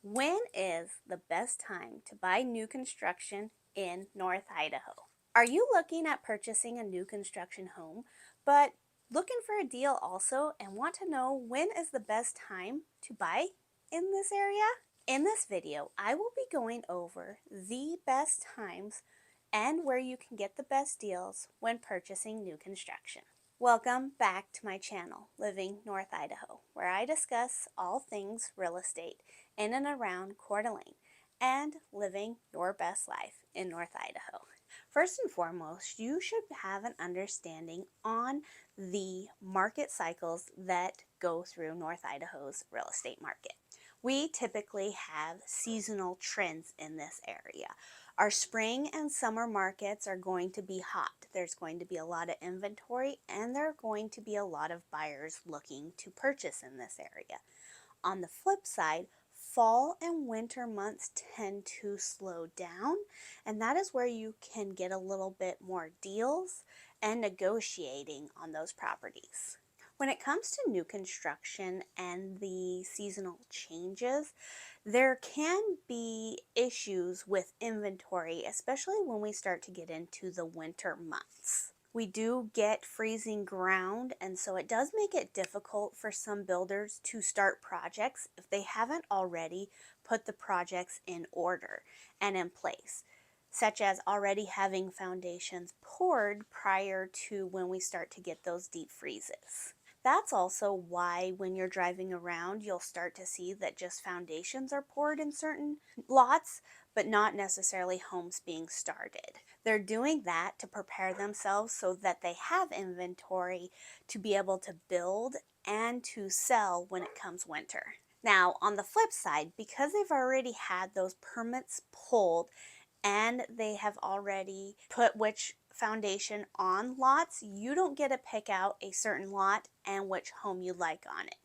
When is the best time to buy new construction in North Idaho? Are you looking at purchasing a new construction home, but looking for a deal also and want to know when is the best time to buy in this area? In this video, I will be going over the best times and where you can get the best deals when purchasing new construction. Welcome back to my channel, Living North Idaho, where I discuss all things real estate in and around Coeur d'Alene and living your best life in North Idaho. First and foremost, you should have an understanding on the market cycles that go through North Idaho's real estate market. We typically have seasonal trends in this area. Our spring and summer markets are going to be hot. There's going to be a lot of inventory and there are going to be a lot of buyers looking to purchase in this area. On the flip side, fall and winter months tend to slow down, and that is where you can get a little bit more deals and negotiating on those properties. When it comes to new construction and the seasonal changes, there can be issues with inventory, especially when we start to get into the winter months. We do get freezing ground, and so it does make it difficult for some builders to start projects if they haven't already put the projects in order and in place, such as already having foundations poured prior to when we start to get those deep freezes. That's also why when you're driving around, you'll start to see that just foundations are poured in certain lots, but not necessarily homes being started. They're doing that to prepare themselves so that they have inventory to be able to build and to sell when it comes winter. Now, on the flip side, because they've already had those permits pulled and they have already put which foundation on lots, you don't get to pick out a certain lot and which home you like on it.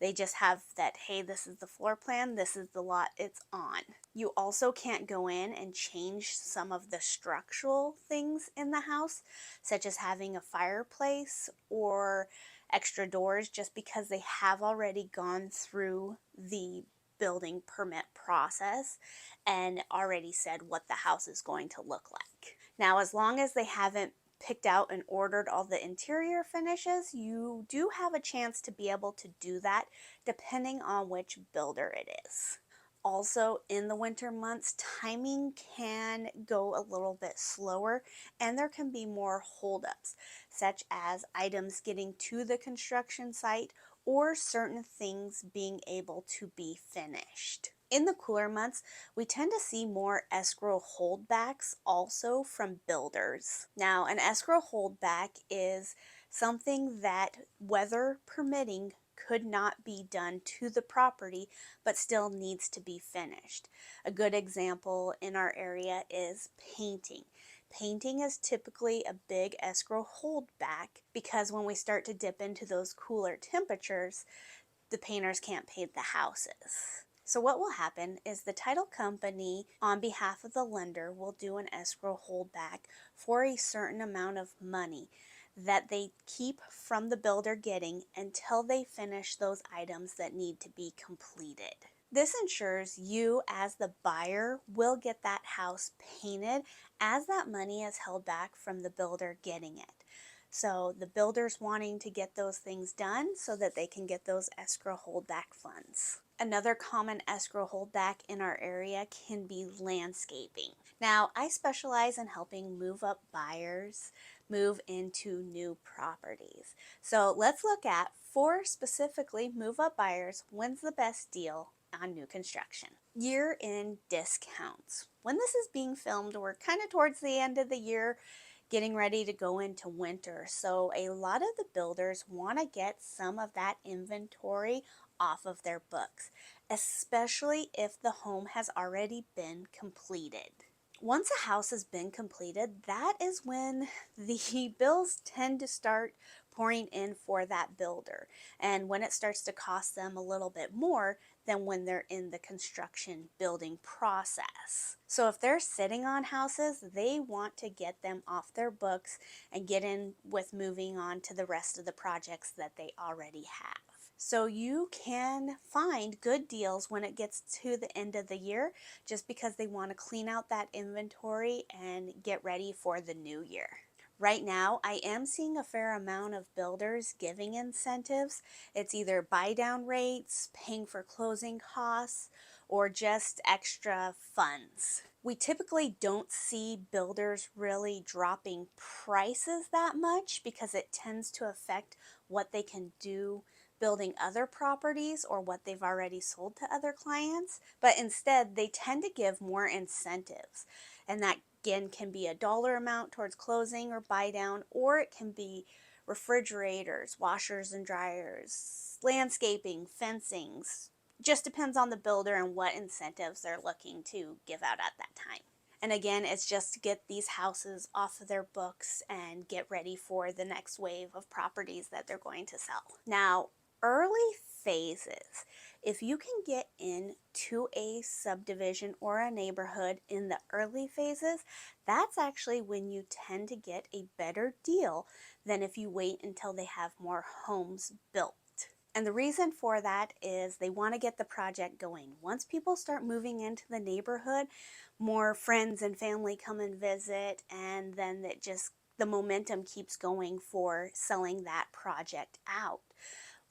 They just have that, hey, this is the floor plan, this is the lot it's on. You also can't go in and change some of the structural things in the house, such as having a fireplace or extra doors, just because they have already gone through the building permit process and already said what the house is going to look like. Now, as long as they haven't picked out and ordered all the interior finishes, you do have a chance to be able to do that depending on which builder it is. Also, in the winter months, timing can go a little bit slower and there can be more holdups, such as items getting to the construction site or certain things being able to be finished. In the cooler months, we tend to see more escrow holdbacks also from builders. Now, an escrow holdback is something that, weather permitting, could not be done to the property but still needs to be finished. A good example in our area is painting. Painting is typically a big escrow holdback because when we start to dip into those cooler temperatures, the painters can't paint the houses. So what will happen is the title company, on behalf of the lender, will do an escrow holdback for a certain amount of money that they keep from the builder getting until they finish those items that need to be completed. This ensures you as the buyer will get that house painted as that money is held back from the builder getting it. So the builder's wanting to get those things done so that they can get those escrow holdback funds. Another common escrow holdback in our area can be landscaping. Now, I specialize in helping move up buyers move into new properties. So let's look at, for specifically move up buyers, when's the best deal on new construction. Year-end discounts. When this is being filmed, we're kind of towards the end of the year, getting ready to go into winter. So a lot of the builders want to get some of that inventory off of their books, especially if the home has already been completed. Once a house has been completed, that is when the bills tend to start pouring in for that builder, and when it starts to cost them a little bit more than when they're in the construction building process. So if they're sitting on houses, they want to get them off their books and get in with moving on to the rest of the projects that they already have. So you can find good deals when it gets to the end of the year, just because they want to clean out that inventory and get ready for the new year. Right now, I am seeing a fair amount of builders giving incentives. It's either buy down rates, paying for closing costs, or just extra funds. We typically don't see builders really dropping prices that much because it tends to affect what they can do building other properties or what they've already sold to other clients, but instead they tend to give more incentives. And that again can be a dollar amount towards closing or buy down, or it can be refrigerators, washers and dryers, landscaping, fencings. Just depends on the builder and what incentives they're looking to give out at that time. And again, it's just to get these houses off of their books and get ready for the next wave of properties that they're going to sell. Now, early phases. If you can get into a subdivision or a neighborhood in the early phases, that's actually when you tend to get a better deal than if you wait until they have more homes built. And the reason for that is they want to get the project going. Once people start moving into the neighborhood, more friends and family come and visit, and then the momentum keeps going for selling that project out.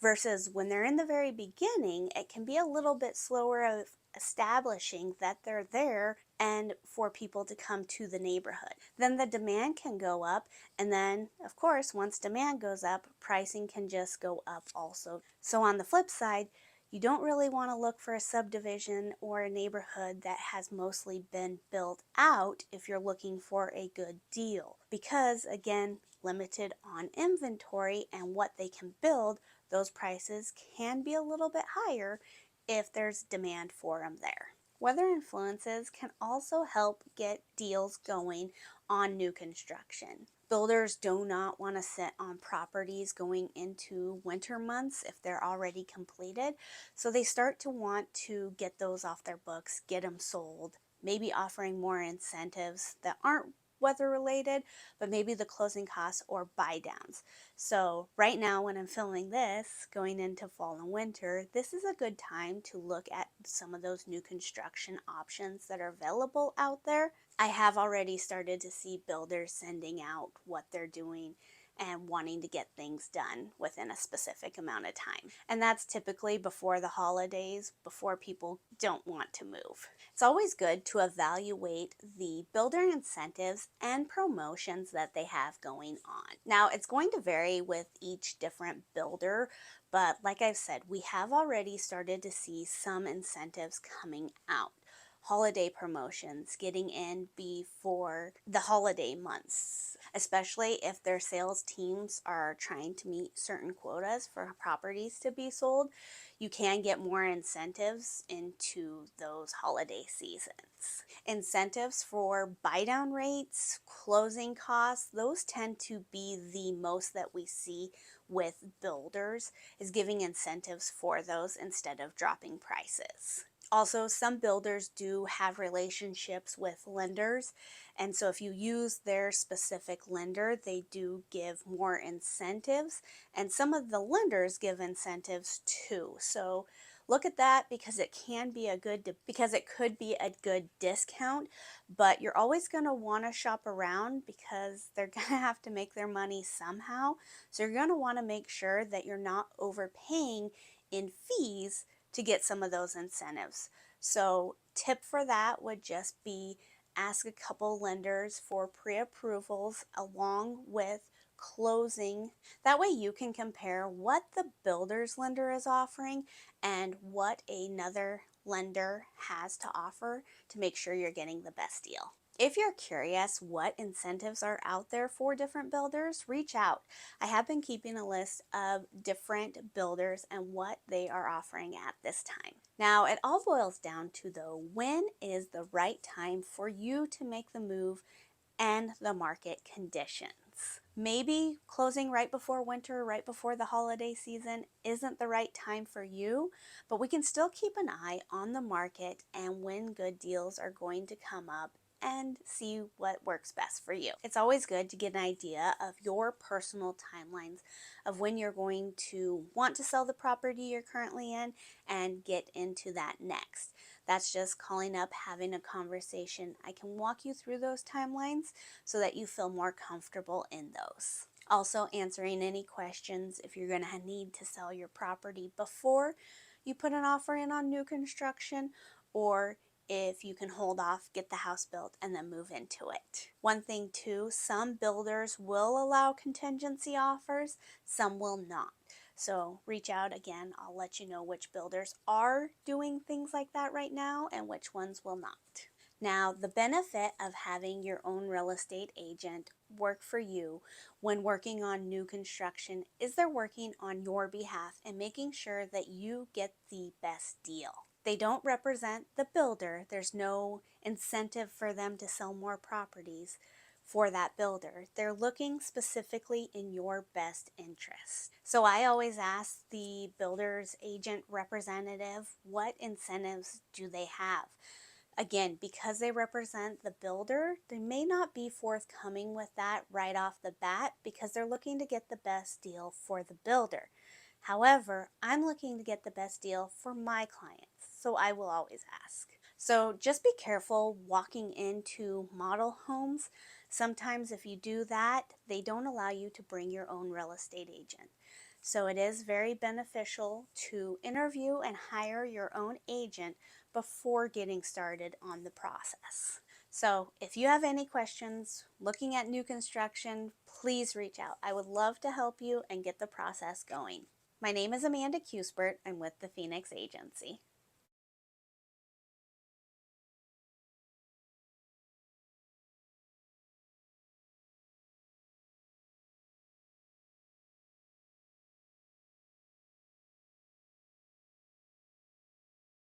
Versus when they're in the very beginning, it can be a little bit slower of establishing that they're there and for people to come to the neighborhood. Then the demand can go up, and then of course once demand goes up, pricing can just go up also. So on the flip side, you don't really want to look for a subdivision or a neighborhood that has mostly been built out if you're looking for a good deal, because again, limited on inventory and what they can build, those prices can be a little bit higher if there's demand for them there. Weather influences can also help get deals going on new construction. Builders do not want to sit on properties going into winter months if they're already completed, so they start to want to get those off their books, get them sold, maybe offering more incentives that aren't weather related, but maybe the closing costs or buy downs. So right now when I'm filming this, going into fall and winter, this is a good time to look at some of those new construction options that are available out there. I have already started to see builders sending out what they're doing and wanting to get things done within a specific amount of time. And that's typically before the holidays, before people don't want to move. It's always good to evaluate the builder incentives and promotions that they have going on. Now, it's going to vary with each different builder, but like I've said, we have already started to see some incentives coming out. Holiday promotions, getting in before the holiday months, especially if their sales teams are trying to meet certain quotas for properties to be sold. You can get more incentives into those holiday seasons. Incentives for buy down rates, closing costs, those tend to be the most that we see with builders, is giving incentives for those instead of dropping prices. Also, some builders do have relationships with lenders, and so if you use their specific lender, they do give more incentives, and some of the lenders give incentives too. So look at that, because it can be because it could be a good discount, but you're always going to want to shop around because they're going to have to make their money somehow. So you're going to want to make sure that you're not overpaying in fees to get some of those incentives. So tip for that would just be ask a couple lenders for pre-approvals along with closing. That way you can compare what the builder's lender is offering and what another lender has to offer to make sure you're getting the best deal. If you're curious what incentives are out there for different builders, reach out. I have been keeping a list of different builders and what they are offering at this time. Now, it all boils down to, though, when is the right time for you to make the move and the market conditions. Maybe closing right before winter, right before the holiday season isn't the right time for you, but we can still keep an eye on the market and when good deals are going to come up and see what works best for you. It's always good to get an idea of your personal timelines of when you're going to want to sell the property you're currently in and get into that next. That's just calling up, having a conversation. I can walk you through those timelines so that you feel more comfortable in those. Also answering any questions if you're going to need to sell your property before you put an offer in on new construction, or if you can hold off, get the house built, and then move into it. One thing too, some builders will allow contingency offers, some will not. So reach out again. I'll let you know which builders are doing things like that right now and which ones will not. Now, the benefit of having your own real estate agent work for you when working on new construction is they're working on your behalf and making sure that you get the best deal. They don't represent the builder. There's no incentive for them to sell more properties for that builder. They're looking specifically in your best interest. So I always ask the builder's agent representative, what incentives do they have? Again, because they represent the builder, they may not be forthcoming with that right off the bat because they're looking to get the best deal for the builder. However, I'm looking to get the best deal for my clients, so I will always ask. So just be careful walking into model homes. Sometimes if you do that, they don't allow you to bring your own real estate agent. So it is very beneficial to interview and hire your own agent before getting started on the process. So if you have any questions looking at new construction, please reach out. I would love to help you and get the process going. My name is Amanda Cuthbert. I'm with the Phoenix Agency.